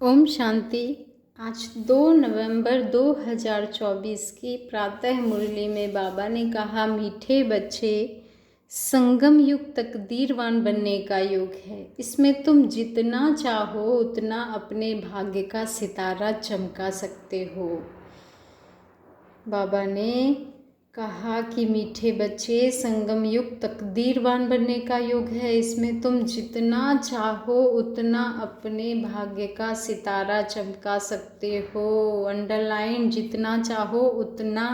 ओम शांति। आज 2 नवंबर 2024 की प्रातः मुरली में बाबा ने कहा, मीठे बच्चे, संगम युग तकदीरवान बनने का युग है। इसमें तुम जितना चाहो उतना अपने भाग्य का सितारा चमका सकते हो। बाबा ने कहा कि मीठे बच्चे, संगम युग तकदीरवान बनने का युग है। इसमें तुम जितना चाहो उतना अपने भाग्य का सितारा चमका सकते हो। अंडरलाइन, जितना चाहो उतना।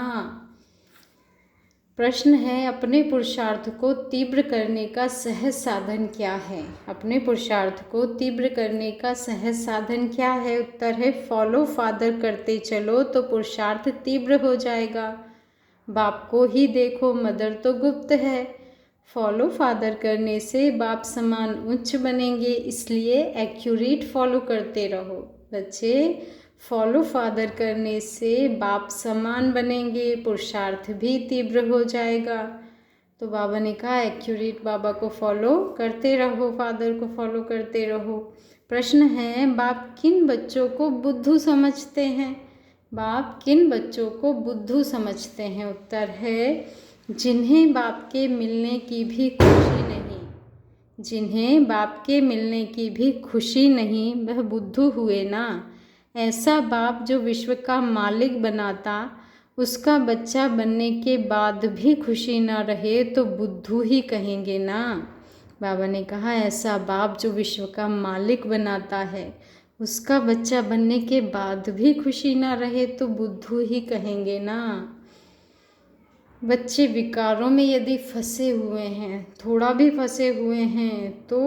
प्रश्न है, अपने पुरुषार्थ को तीव्र करने का सहज साधन क्या है? अपने पुरुषार्थ को तीव्र करने का सहज साधन क्या है? उत्तर है, फॉलो फादर करते चलो तो पुरुषार्थ तीव्र हो जाएगा। बाप को ही देखो, मदर तो गुप्त है। फॉलो फादर करने से बाप समान उच्च बनेंगे, इसलिए एक्यूरेट फॉलो करते रहो। बच्चे, फॉलो फादर करने से बाप समान बनेंगे, पुरुषार्थ भी तीव्र हो जाएगा। तो बाबा ने कहा, एक्यूरेट बाबा को फॉलो करते रहो, फादर को फॉलो करते रहो। प्रश्न है, बाप किन बच्चों को बुद्धू समझते हैं? बाप किन बच्चों को बुद्धू समझते हैं? उत्तर है, जिन्हें बाप के मिलने की भी खुशी नहीं। जिन्हें बाप के मिलने की भी खुशी नहीं, वह बुद्धू हुए ना। ऐसा बाप जो विश्व का मालिक बनाता, उसका बच्चा बनने के बाद भी खुशी ना रहे तो बुद्धू ही कहेंगे ना। बाबा ने कहा, ऐसा बाप जो विश्व का मालिक बनाता है, उसका बच्चा बनने के बाद भी खुशी ना रहे तो बुद्धू ही कहेंगे ना। बच्चे विकारों में यदि फंसे हुए हैं, थोड़ा भी फंसे हुए हैं, तो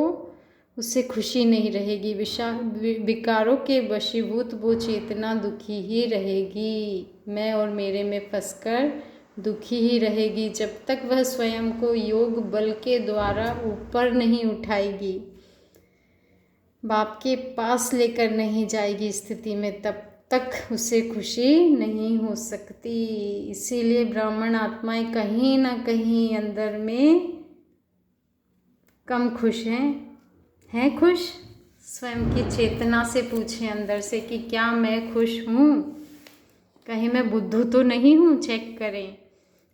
उससे खुशी नहीं रहेगी। विकारों के वशीभूत वो चेतना दुखी ही रहेगी। मैं और मेरे में फंसकर दुखी ही रहेगी, जब तक वह स्वयं को योग बल के द्वारा ऊपर नहीं उठाएगी, बाप के पास लेकर नहीं जाएगी स्थिति में, तब तक उसे खुशी नहीं हो सकती। इसीलिए ब्राह्मण आत्माएं कहीं ना कहीं अंदर में कम खुश हैं खुश? स्वयं की चेतना से पूछें अंदर से कि क्या मैं खुश हूँ? कहीं मैं बुद्धू तो नहीं हूँ? चेक करें।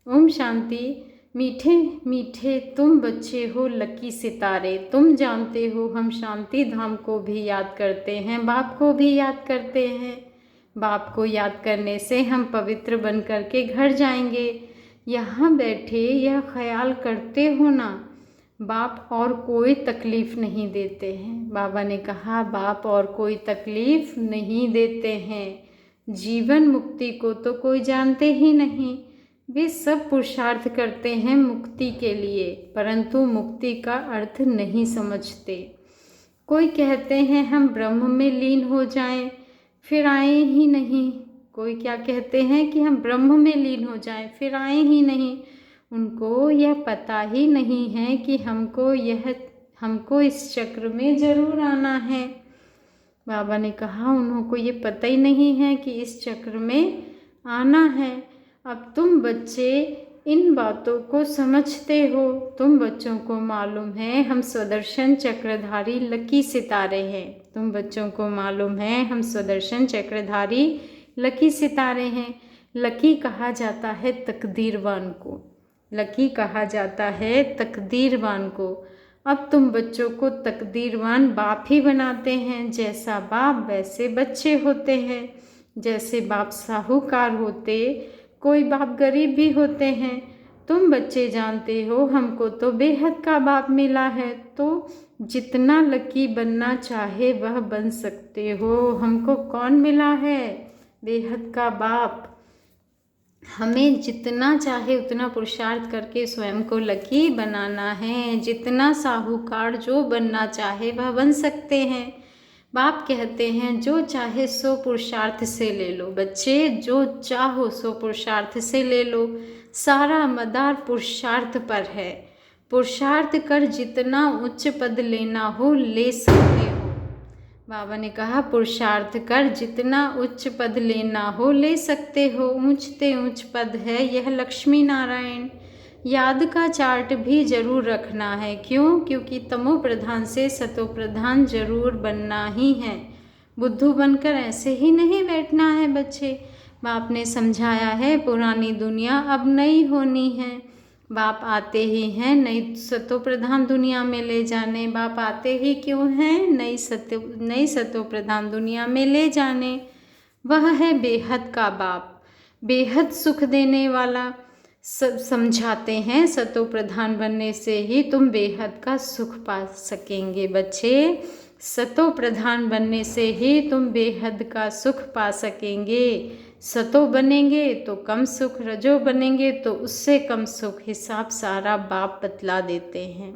ओम शांति। मीठे मीठे तुम बच्चे हो लकी सितारे, तुम जानते हो हम शांति धाम को भी याद करते हैं, बाप को भी याद करते हैं। बाप को याद करने से हम पवित्र बन कर के घर जाएंगे। यहाँ बैठे यह ख्याल करते हो ना, बाप और कोई तकलीफ़ नहीं देते हैं। बाबा ने कहा, बाप और कोई तकलीफ़ नहीं देते हैं। जीवन मुक्ति को तो कोई जानते ही नहीं। वे सब पुरुषार्थ करते हैं मुक्ति के लिए, परंतु मुक्ति का अर्थ नहीं समझते। कोई कहते हैं हम ब्रह्म में लीन हो जाएं, फिर आए ही नहीं। कोई क्या कहते हैं कि हम ब्रह्म में लीन हो जाएं, फिर आए ही नहीं। उनको यह पता ही नहीं है कि हमको इस चक्र में ज़रूर आना है। बाबा ने कहा, उनको ये पता ही नहीं है कि इस चक्र में आना है। अब तुम बच्चे इन बातों को समझते हो। तुम बच्चों को मालूम है हम स्वदर्शन चक्रधारी लकी सितारे हैं। तुम बच्चों को मालूम है हम स्वदर्शन चक्रधारी लकी सितारे हैं। लकी कहा जाता है तकदीरवान को। लकी कहा जाता है तकदीरवान को। अब तुम बच्चों को तकदीरवान बाप ही बनाते हैं। जैसा बाप वैसे बच्चे होते हैं। जैसे बाप साहूकार होते, कोई बाप गरीब भी होते हैं। तुम बच्चे जानते हो हमको तो बेहद का बाप मिला है, तो जितना लकी बनना चाहे वह बन सकते हो। हमको कौन मिला है? बेहद का बाप। हमें जितना चाहे उतना पुरुषार्थ करके स्वयं को लकी बनाना है। जितना साहूकार जो बनना चाहे वह बन सकते हैं। बाप कहते हैं जो चाहे सो पुरुषार्थ से ले लो। बच्चे, जो चाहो सो पुरुषार्थ से ले लो। सारा मदार पुरुषार्थ पर है। पुरुषार्थ कर जितना उच्च पद लेना हो ले सकते हो। बाबा ने कहा, पुरुषार्थ कर जितना उच्च पद लेना हो ले सकते हो। ऊंचते ऊंच पद है यह लक्ष्मी नारायण। याद का चार्ट भी जरूर रखना है। क्यों? क्योंकि तमो प्रधान से सतो प्रधान जरूर बनना ही है। बुद्धू बनकर ऐसे ही नहीं बैठना है बच्चे। बाप ने समझाया है पुरानी दुनिया अब नई होनी है। बाप आते ही हैं नई सतो प्रधान दुनिया में ले जाने। बाप आते ही क्यों हैं नई सतो प्रधान दुनिया में ले जाने। वह है बेहद का बाप, बेहद सुख देने वाला। सब समझाते हैं सतो प्रधान बनने से ही तुम बेहद का सुख पा सकेंगे बच्चे। सतो प्रधान बनने से ही तुम बेहद का सुख पा सकेंगे। सतो बनेंगे तो कम सुख, रजो बनेंगे तो उससे कम सुख। हिसाब सारा बाप बतला देते हैं।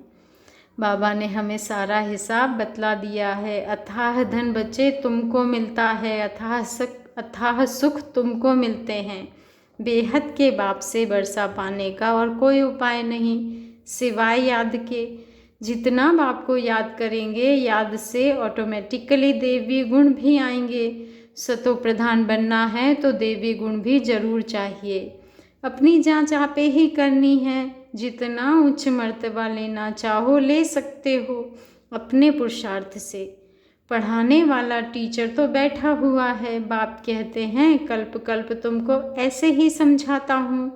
बाबा ने हमें सारा हिसाब बतला दिया है। अथाह धन बच्चे तुमको मिलता है, अथाह सुख तुमको मिलते हैं। बेहद के बाप से वर्षा पाने का और कोई उपाय नहीं सिवाय याद के। जितना बाप को याद करेंगे, याद से ऑटोमेटिकली देवी गुण भी आएंगे। सतो प्रधान बनना है तो देवी गुण भी जरूर चाहिए। अपनी जांच आपे ही करनी है। जितना उच्च मर्तबा लेना चाहो ले सकते हो अपने पुरुषार्थ से। पढ़ाने वाला टीचर तो बैठा हुआ है। बाप कहते हैं कल्प कल्प तुमको ऐसे ही समझाता हूँ।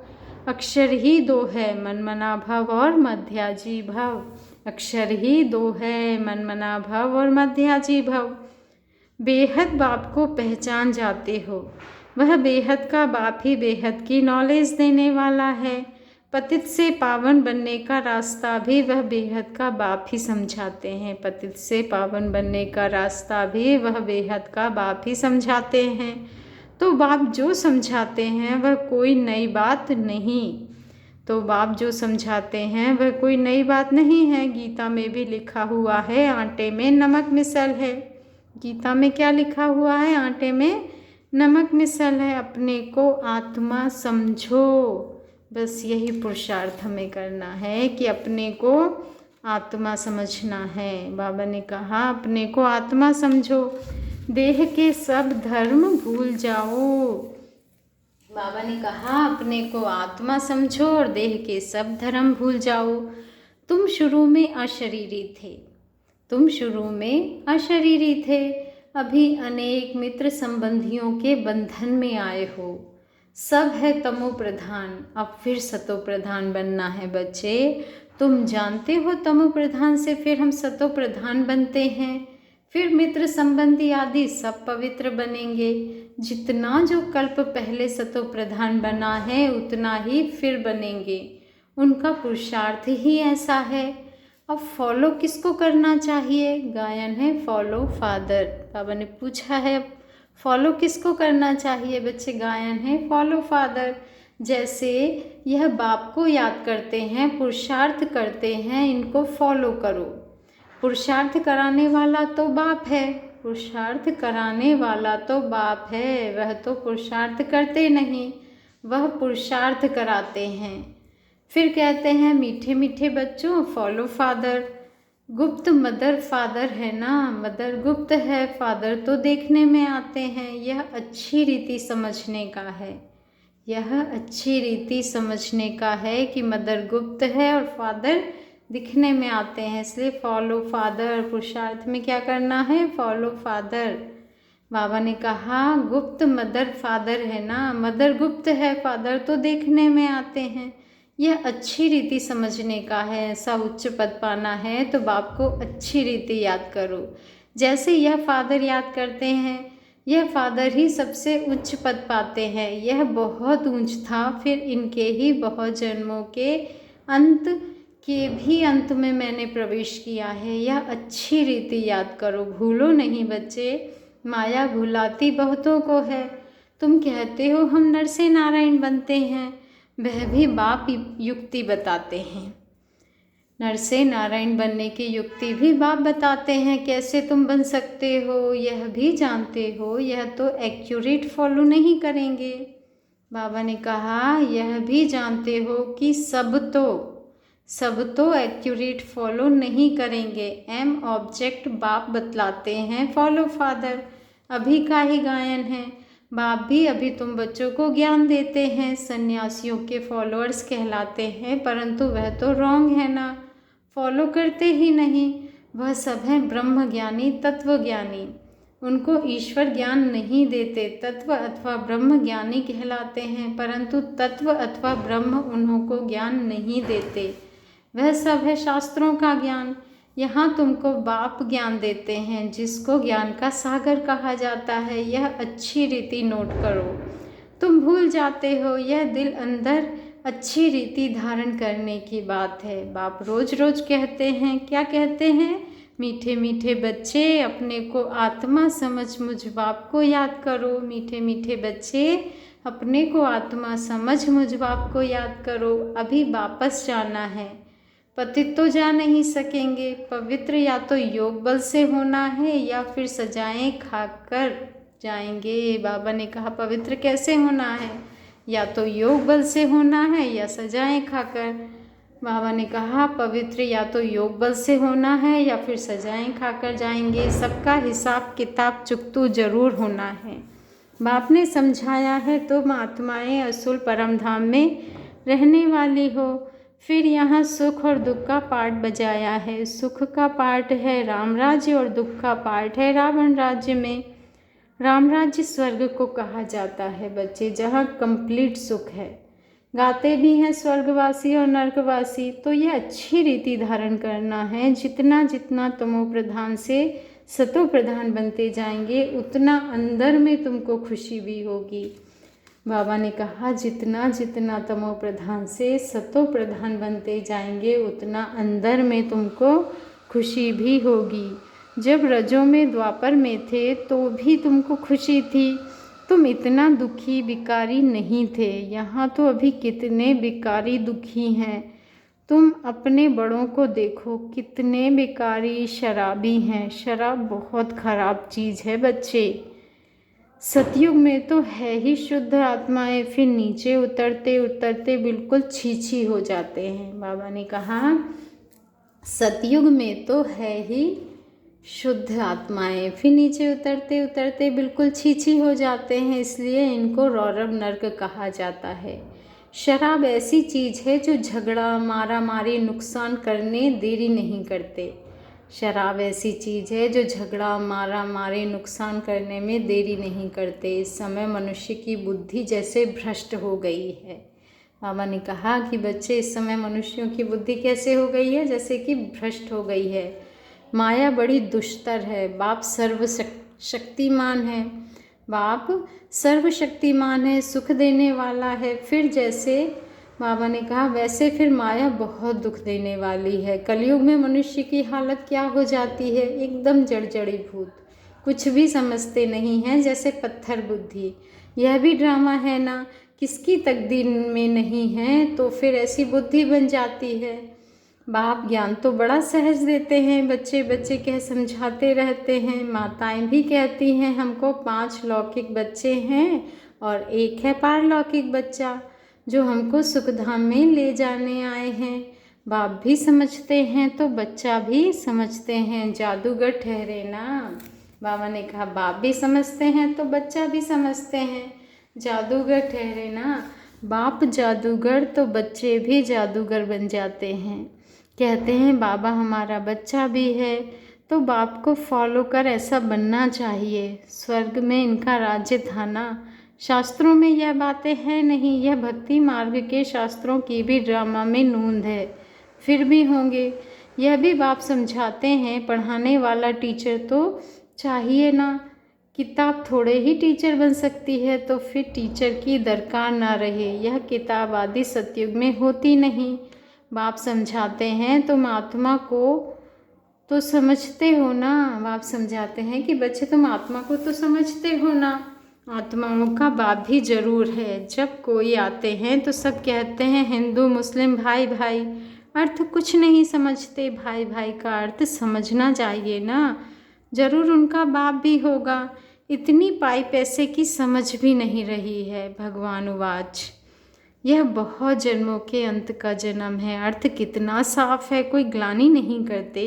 अक्षर ही दो है मनमना भव और मध्याजी भव। अक्षर ही दो है मनमना भव और मध्याजी भव। बेहद बाप को पहचान जाते हो। वह बेहद का बाप ही बेहद की नॉलेज देने वाला है। पतित से पावन बनने का रास्ता भी वह बेहद का बाप ही समझाते हैं। पतित से पावन बनने का रास्ता भी वह बेहद का बाप ही समझाते हैं। तो बाप जो समझाते हैं वह कोई नई बात नहीं। तो बाप जो समझाते हैं वह कोई नई बात नहीं है। गीता में भी लिखा हुआ है आटे में नमक मिसल है। गीता में क्या लिखा हुआ है? आटे में नमक मिसल है। अपने को आत्मा समझो। बस यही पुरुषार्थ हमें करना है कि अपने को आत्मा समझना है। बाबा ने कहा अपने को आत्मा समझो, देह के सब धर्म भूल जाओ। बाबा ने कहा अपने को आत्मा समझो और देह के सब धर्म भूल जाओ। तुम शुरू में अशरीरी थे, तुम शुरू में अशरीरी थे। अभी अनेक मित्र संबंधियों के बंधन में आए हो। सब है तमो प्रधान, अब फिर सतो प्रधान बनना है बच्चे। तुम जानते हो तमो प्रधान से फिर हम सतो प्रधान बनते हैं। फिर मित्र संबंधी आदि सब पवित्र बनेंगे। जितना जो कल्प पहले सतो प्रधान बना है उतना ही फिर बनेंगे। उनका पुरुषार्थ ही ऐसा है। अब फॉलो किसको करना चाहिए? गायन है फॉलो फादर। बाबा ने पूछा है अब फॉलो किसको करना चाहिए बच्चे? गायन है फॉलो फादर। जैसे यह बाप को याद करते हैं, पुरुषार्थ करते हैं, इनको फॉलो करो। पुरुषार्थ कराने वाला तो बाप है, पुरुषार्थ कराने वाला तो बाप है। वह तो पुरुषार्थ करते नहीं, वह पुरुषार्थ कराते हैं। फिर कहते हैं मीठे मीठे बच्चों फॉलो फादर। गुप्त मदर फादर है ना, मदर गुप्त है, फादर तो देखने में आते हैं। यह अच्छी रीति समझने का है, यह अच्छी रीति समझने का है कि मदर गुप्त है और फादर दिखने में आते हैं। इसलिए फॉलो फादर, पुरुषार्थ में क्या करना है? Follow father. बाबा ने कहा गुप्त मदर फादर है ना, मदर गुप्त है, फादर तो देखने में आते हैं। यह अच्छी रीति समझने का है। ऐसा उच्च पद पाना है तो बाप को अच्छी रीति याद करो। जैसे यह फादर याद करते हैं, यह फादर ही सबसे उच्च पद पाते हैं। यह बहुत ऊंच था, फिर इनके ही बहुत जन्मों के अंत के भी अंत में मैंने प्रवेश किया है। यह अच्छी रीति याद करो, भूलो नहीं बच्चे। माया भुलाती बहुतों को है। तुम कहते हो हम नर से नारायण बनते हैं, वह भी बाप युक्ति बताते हैं। नर से नारायण बनने की युक्ति भी बाप बताते हैं। कैसे तुम बन सकते हो यह भी जानते हो। यह तो एक्यूरेट फॉलो नहीं करेंगे। बाबा ने कहा यह भी जानते हो कि सब तो एक्यूरेट फॉलो नहीं करेंगे। एम ऑब्जेक्ट बाप बतलाते हैं फॉलो फादर। अभी का ही गायन है। बाप भी अभी तुम बच्चों को ज्ञान देते हैं। सन्यासियों के फॉलोअर्स कहलाते हैं, परंतु वह तो रॉन्ग है ना, फॉलो करते ही नहीं। वह सब हैं ब्रह्म ज्ञानी, तत्व ज्ञानी। उनको ईश्वर ज्ञान नहीं देते, तत्व अथवा ब्रह्म ज्ञानी कहलाते हैं, परंतु तत्व अथवा ब्रह्म उन्हों को ज्ञान नहीं देते। वह सब है शास्त्रों का ज्ञान। यहाँ तुमको बाप ज्ञान देते हैं, जिसको ज्ञान का सागर कहा जाता है। यह अच्छी रीति नोट करो। तुम भूल जाते हो, यह दिल अंदर अच्छी रीति धारण करने की बात है। बाप रोज रोज कहते हैं, क्या कहते हैं? मीठे मीठे बच्चे, अपने को आत्मा समझ मुझ बाप को याद करो। मीठे मीठे बच्चे, अपने को आत्मा समझ मुझ बाप को याद करो। अभी वापस जाना है, पतित तो जा नहीं सकेंगे। पवित्र या तो योग बल से होना है या फिर सजाएं खाकर जाएंगे। बाबा ने कहा पवित्र कैसे होना है? या तो योग बल से होना है या सजाएं खाकर। बाबा ने कहा पवित्र या तो योग बल से होना है या फिर सजाएं खाकर जाएंगे। सबका हिसाब किताब चुकतू जरूर होना है। बाप ने समझाया है, तुम आत्माएं असुल परम धाम में रहने वाली हो। फिर यहाँ सुख और दुख का पाठ बजाया है। सुख का पाठ है राम राज्य और दुख का पाठ है रावण राज्य में। राम राज्य स्वर्ग को कहा जाता है बच्चे, जहाँ कंप्लीट सुख है। गाते भी हैं स्वर्गवासी और नरकवासी। तो ये अच्छी रीति धारण करना है। जितना जितना तमो प्रधान से सतो प्रधान बनते जाएंगे, उतना अंदर में तुमको खुशी भी होगी। बाबा ने कहा जितना जितना तमो प्रधान से सतो प्रधान बनते जाएंगे, उतना अंदर में तुमको खुशी भी होगी। जब रजों में द्वापर में थे तो भी तुमको खुशी थी। तुम इतना दुखी बिकारी नहीं थे। यहाँ तो अभी कितने बिकारी दुखी हैं। तुम अपने बड़ों को देखो, कितने बिकारी शराबी हैं। शराब बहुत खराब चीज़ है बच्चे। सतयुग में तो है ही शुद्ध आत्माएं, फिर नीचे उतरते उतरते बिल्कुल छीछी हो जाते हैं। बाबा ने कहा सतयुग में तो है ही शुद्ध आत्माएं, फिर नीचे उतरते उतरते बिल्कुल छीछी हो जाते हैं। इसलिए इनको रौरव नर्क कहा जाता है। शराब ऐसी चीज़ है जो झगड़ा मारा मारी नुकसान करने देरी नहीं करते। शराब ऐसी चीज़ है जो झगड़ा मारा मारी नुकसान करने में देरी नहीं करते। इस समय मनुष्य की बुद्धि जैसे भ्रष्ट हो गई है। बाबा ने कहा कि बच्चे, इस समय मनुष्यों की बुद्धि कैसे हो गई है? जैसे कि भ्रष्ट हो गई है। माया बड़ी दुष्टर है। बाप सर्वशक्तिमान है। बाप सर्वशक्तिमान है, सुख देने वाला है। फिर जैसे बाबा ने कहा वैसे फिर माया बहुत दुख देने वाली है। कलयुग में मनुष्य की हालत क्या हो जाती है? एकदम जड़जड़ी भूत, कुछ भी समझते नहीं हैं, जैसे पत्थर बुद्धि। यह भी ड्रामा है ना, किसकी तकदीर में नहीं है तो फिर ऐसी बुद्धि बन जाती है। बाप ज्ञान तो बड़ा सहज देते हैं। बच्चे बच्चे कह समझाते रहते हैं। माताएं भी कहती हैं हमको 5 लौकिक बच्चे हैं और 1 है पारलौकिक बच्चा जो हमको सुखधाम में ले जाने आए हैं। बाप भी समझते हैं तो बच्चा भी समझते हैं। जादूगर ठहरे ना। बाबा ने कहा बाप भी समझते हैं तो बच्चा भी समझते हैं। जादूगर ठहरे ना। बाप जादूगर तो बच्चे भी जादूगर बन जाते हैं। कहते हैं बाबा हमारा बच्चा भी है, तो बाप को फॉलो कर ऐसा बनना चाहिए। स्वर्ग में इनका राज्य था ना। शास्त्रों में यह बातें हैं नहीं। यह भक्ति मार्ग के शास्त्रों की भी ड्रामा में नूंद है। फिर भी होंगे। यह भी बाप समझाते हैं, पढ़ाने वाला टीचर तो चाहिए ना। किताब थोड़े ही टीचर बन सकती है, तो फिर टीचर की दरकार ना रहे। यह किताब आदि सतयुग में होती नहीं। बाप समझाते हैं तुम आत्मा को तो समझते हो ना। बाप समझाते हैं कि बच्चे तुम आत्मा को तो समझते हो ना। आत्माओं का बाप भी जरूर है। जब कोई आते हैं तो सब कहते हैं हिंदू मुस्लिम भाई भाई, अर्थ कुछ नहीं समझते। भाई भाई का अर्थ समझना चाहिए ना। जरूर उनका बाप भी होगा। इतनी पाई पैसे की समझ भी नहीं रही है। भगवान उवाच, यह बहुत जन्मों के अंत का जन्म है। अर्थ कितना साफ है, कोई ग्लानि नहीं करते।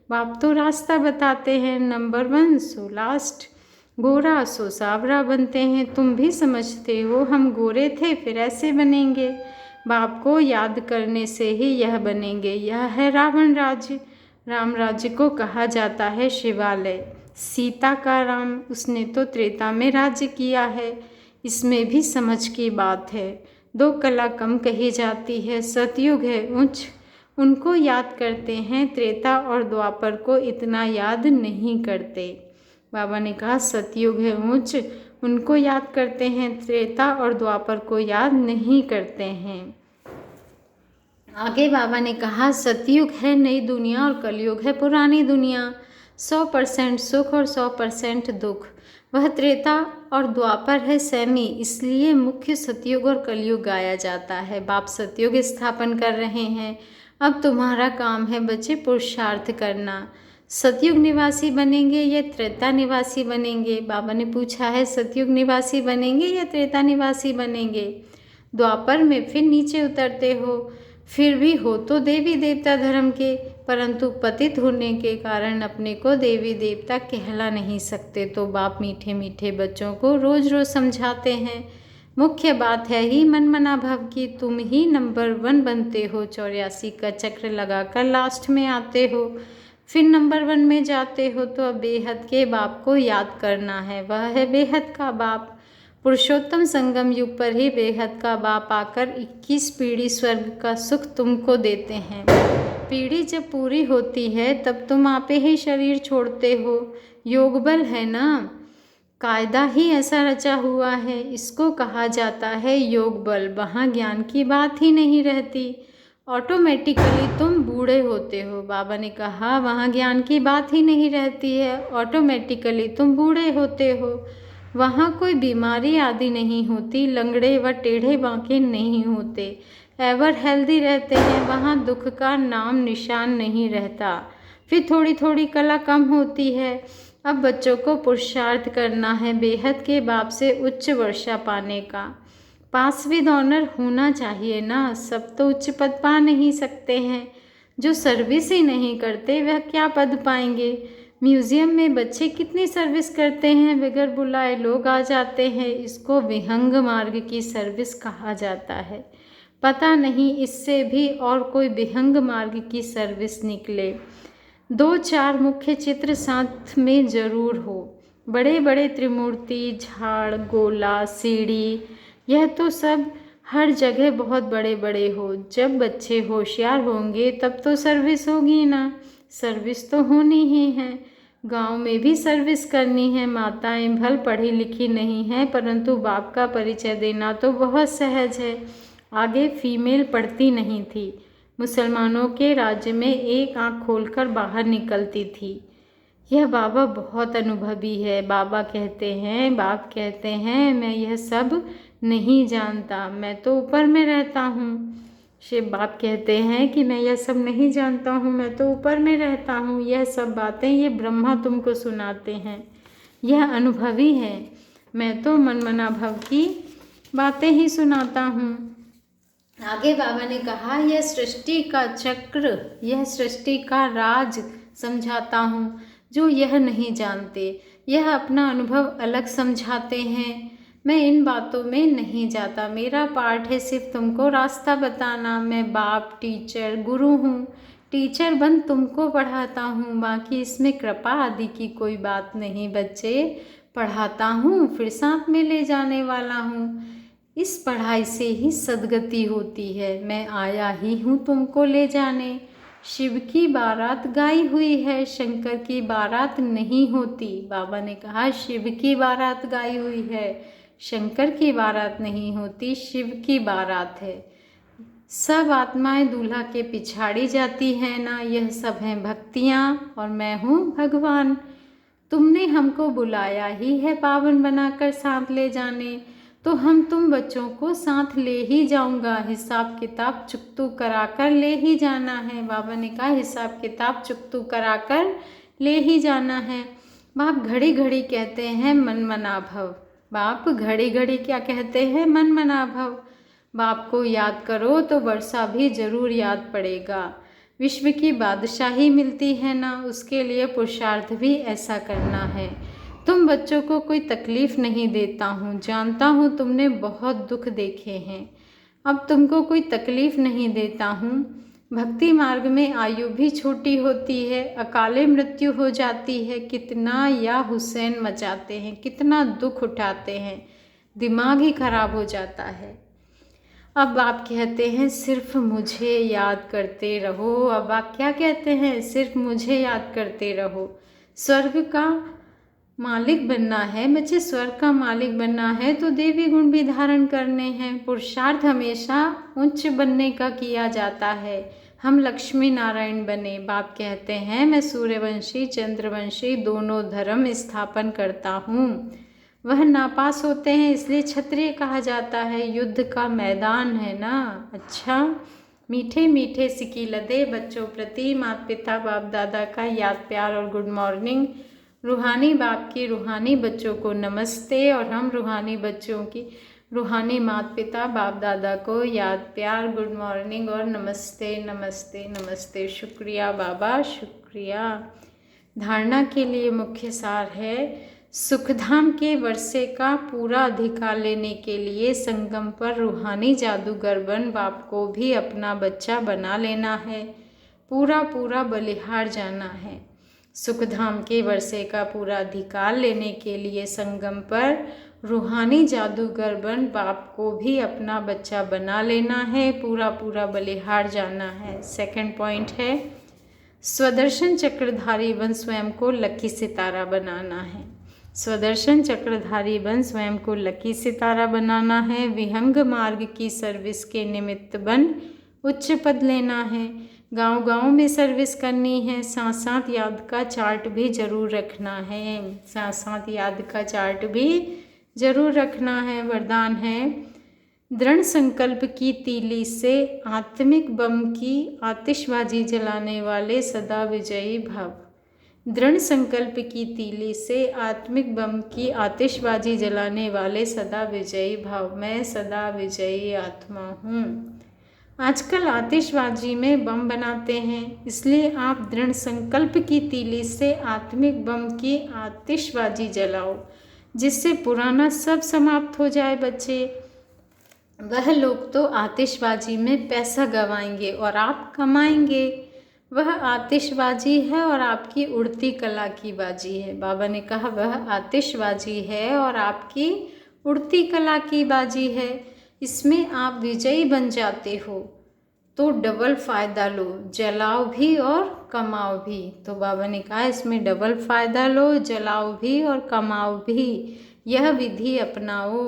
बाप तो रास्ता बताते हैं। नंबर 1 सो लास्ट, गोरा सो सावरा बनते हैं। तुम भी समझते हो हम गोरे थे फिर ऐसे बनेंगे। बाप को याद करने से ही यह बनेंगे। यह है रावण राज्य। राम राज्य को कहा जाता है शिवालय। सीता का राम, उसने तो त्रेता में राज्य किया है, इसमें भी समझ की बात है। 2 कला कम कही जाती है, सतयुग है उच्च, उनको याद करते हैं, त्रेता और द्वापर को इतना याद नहीं करते। बाबा ने कहा सतयुग है उच्च, उनको याद करते हैं, त्रेता और द्वापर को याद नहीं करते हैं। आगे बाबा ने कहा सतयुग है नई दुनिया और कलयुग है पुरानी दुनिया। 100% सुख और 100% दुख। वह त्रेता और द्वापर है सेमी, इसलिए मुख्य सतयुग और कलयुग गाया जाता है। बाप सतयुग स्थापन कर रहे हैं। अब तुम्हारा काम है बच्चे पुरुषार्थ करना। सतयुग निवासी बनेंगे या त्रेता निवासी बनेंगे? बाबा ने पूछा है सतयुग निवासी बनेंगे या त्रेता निवासी बनेंगे? द्वापर में फिर नीचे उतरते हो, फिर भी हो तो देवी देवता धर्म के, परंतु पतित होने के कारण अपने को देवी देवता कहला नहीं सकते। तो बाप मीठे मीठे बच्चों को रोज रोज समझाते हैं। मुख्य बात है ही मन मना भव की, तुम ही नंबर 1 बनते हो। 84 का चक्र लगाकर लास्ट में आते हो, फिर नंबर 1 में जाते हो। तो अब बेहद के बाप को याद करना है, वह है बेहद का बाप। पुरुषोत्तम संगम युग पर ही बेहद का बाप आकर 21 पीढ़ी स्वर्ग का सुख तुमको देते हैं। पीढ़ी जब पूरी होती है तब तुम आपे ही शरीर छोड़ते हो। योग बल है ना, कायदा ही ऐसा रचा हुआ है, इसको कहा जाता है योग बल। वहाँ ज्ञान की बात ही नहीं रहती, ऑटोमेटिकली तुम बूढ़े होते हो। बाबा ने कहा वहाँ ज्ञान की बात ही नहीं रहती है, ऑटोमेटिकली तुम बूढ़े होते हो। वहाँ कोई बीमारी आदि नहीं होती, लंगड़े व टेढ़े बांके नहीं होते, एवर हेल्दी रहते हैं। वहाँ दुख का नाम निशान नहीं रहता। फिर थोड़ी थोड़ी कला कम होती है। अब बच्चों को पुरुषार्थ करना है बेहद के बाप से उच्च वर्षा पाने का। पास विद ऑनर होना चाहिए ना, सब तो उच्च पद पा नहीं सकते हैं। जो सर्विस ही नहीं करते वह क्या पद पाएंगे? म्यूज़ियम में बच्चे कितनी सर्विस करते हैं, बगैर बुलाए लोग आ जाते हैं। इसको विहंग मार्ग की सर्विस कहा जाता है। पता नहीं इससे भी और कोई विहंग मार्ग की सर्विस निकले। 2-4 मुख्य चित्र साथ में जरूर हो, बड़े बड़े त्रिमूर्ति, झाड़, गोला, सीढ़ी, यह तो सब हर जगह बहुत बड़े बड़े हो। जब बच्चे होशियार होंगे तब तो सर्विस होगी ना, सर्विस तो होनी ही है। गांव में भी सर्विस करनी है। माताएं भल पढ़ी लिखी नहीं हैं, परंतु बाप का परिचय देना तो बहुत सहज है। आगे फीमेल पढ़ती नहीं थी, मुसलमानों के राज्य में एक आंख खोलकर बाहर निकलती थी। यह बाबा बहुत अनुभवी है। बाप कहते हैं मैं यह सब नहीं जानता, मैं तो ऊपर में रहता हूँ। शिव बाप कहते हैं कि मैं यह सब नहीं जानता हूँ, मैं तो ऊपर में रहता हूँ। यह सब बातें ये ब्रह्मा तुमको सुनाते हैं, यह अनुभवी है। मैं तो मनमना भव की बातें ही सुनाता हूँ। आगे बाबा ने कहा यह सृष्टि का चक्र, यह सृष्टि का राज समझाता हूँ। जो यह नहीं जानते, यह अपना अनुभव अलग समझाते हैं। मैं इन बातों में नहीं जाता, मेरा पार्ट है सिर्फ तुमको रास्ता बताना। मैं बाप, टीचर, गुरु हूँ। टीचर बन तुमको पढ़ाता हूँ, बाकी इसमें कृपा आदि की कोई बात नहीं। बच्चे पढ़ाता हूँ फिर साथ में ले जाने वाला हूँ। इस पढ़ाई से ही सद्गति होती है। मैं आया ही हूँ तुमको ले जाने। शिव की बारात गाई हुई है, शंकर की बारात नहीं होती। बाबा ने कहा शिव की बारात गाई हुई है, शंकर की बारात नहीं होती, शिव की बारात है। सब आत्माएं दूल्हा के पिछाड़ी जाती हैं ना, यह सब हैं भक्तियाँ और मैं हूँ भगवान। तुमने हमको बुलाया ही है पावन बनाकर साथ ले जाने, तो हम तुम बच्चों को साथ ले ही जाऊंगा। हिसाब किताब चुकतू कराकर ले ही जाना है। बाबा ने कहा हिसाब किताब चुकतू कराकर ले ही जाना है। बाप घड़ी घड़ी कहते हैं मन मना भव। बाप घड़ी घड़ी क्या कहते हैं? मन मना भव। बाप को याद करो तो वर्षा भी जरूर याद पड़ेगा। विश्व की बादशाही मिलती है ना, उसके लिए पुरुषार्थ भी ऐसा करना है। तुम बच्चों को कोई तकलीफ़ नहीं देता हूँ, जानता हूँ तुमने बहुत दुख देखे हैं। अब तुमको कोई तकलीफ़ नहीं देता हूँ, भक्ति मार्ग में आयु भी छोटी होती है, अकाले मृत्यु हो जाती है। कितना या हुसैन मचाते हैं, कितना दुख उठाते हैं, दिमाग ही खराब हो जाता है। अब आप कहते हैं सिर्फ मुझे याद करते रहो। अब आप क्या कहते हैं? सिर्फ मुझे याद करते रहो। स्वर्ग का मालिक बनना है बच्चे, स्वर्ग का मालिक बनना है तो देवी गुण भी धारण करने हैं। पुरुषार्थ हमेशा उच्च बनने का किया जाता है। हम लक्ष्मी नारायण बने। बाप कहते हैं मैं सूर्यवंशी चंद्रवंशी दोनों धर्म स्थापन करता हूँ। वह नापास होते हैं इसलिए क्षत्रिय कहा जाता है। युद्ध का मैदान है ना। अच्छा, मीठे मीठे सिकी लदे बच्चों प्रति माता पिता बाप दादा का याद प्यार और गुड मॉर्निंग। रूहानी बाप की रूहानी बच्चों को नमस्ते और हम रूहानी बच्चों की रूहानी माता पिता बाप दादा को याद प्यार गुड मॉर्निंग और नमस्ते नमस्ते नमस्ते। शुक्रिया बाबा, शुक्रिया। धारणा के लिए मुख्य सार है, सुखधाम के वर्षे का पूरा अधिकार लेने के लिए संगम पर रूहानी जादूगर बन बाप को भी अपना बच्चा बना लेना है। पूरा पूरा बलिहार जाना है। सुखधाम के वर्षे का पूरा अधिकार लेने के लिए संगम पर रूहानी जादूगर बन बाप को भी अपना बच्चा बना लेना है। पूरा पूरा बलिहार जाना है। सेकंड पॉइंट है, स्वदर्शन चक्रधारी बन स्वयं को लकी सितारा बनाना है। स्वदर्शन चक्रधारी बन स्वयं को लकी सितारा बनाना है। विहंग मार्ग की सर्विस के निमित्त बन उच्च पद लेना है। गांव गांव में सर्विस करनी है। साथ साथ याद का चार्ट भी जरूर रखना है। साथ साथ याद का चार्ट भी जरूर रखना है। वरदान है, दृढ़ संकल्प की तीली से आत्मिक बम की आतिशबाजी जलाने वाले सदा विजयी भव। दृढ़ संकल्प की तीली से आत्मिक बम की आतिशबाजी जलाने वाले सदा विजयी भव। मैं सदा विजयी आत्मा हूँ। आजकल आतिशबाजी में बम बनाते हैं, इसलिए आप दृढ़ संकल्प की तीली से आत्मिक बम की आतिशबाजी जलाओ, जिससे पुराना सब समाप्त हो जाए बच्चे। वह लोग तो आतिशबाजी में पैसा गंवाएंगे और आप कमाएंगे। वह आतिशबाजी है और आपकी उड़ती कला की बाजी है। बाबा ने कहा वह आतिशबाजी है और आपकी उड़ती कला की बाजी है। इसमें आप विजयी बन जाते हो तो डबल फ़ायदा लो, जलाओ भी और कमाओ भी। तो बाबा ने कहा इसमें डबल फ़ायदा लो, जलाओ भी और कमाओ भी, यह विधि अपनाओ।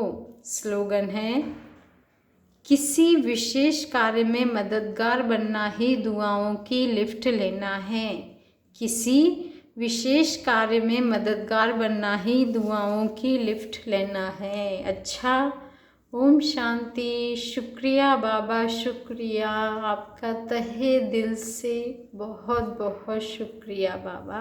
स्लोगन है, किसी विशेष कार्य में मददगार बनना ही दुआओं की लिफ्ट लेना है। किसी विशेष कार्य में मददगार बनना ही दुआओं की लिफ्ट लेना है। अच्छा, ओम शांति। शुक्रिया बाबा, शुक्रिया आपका तहे दिल से, बहुत बहुत शुक्रिया बाबा।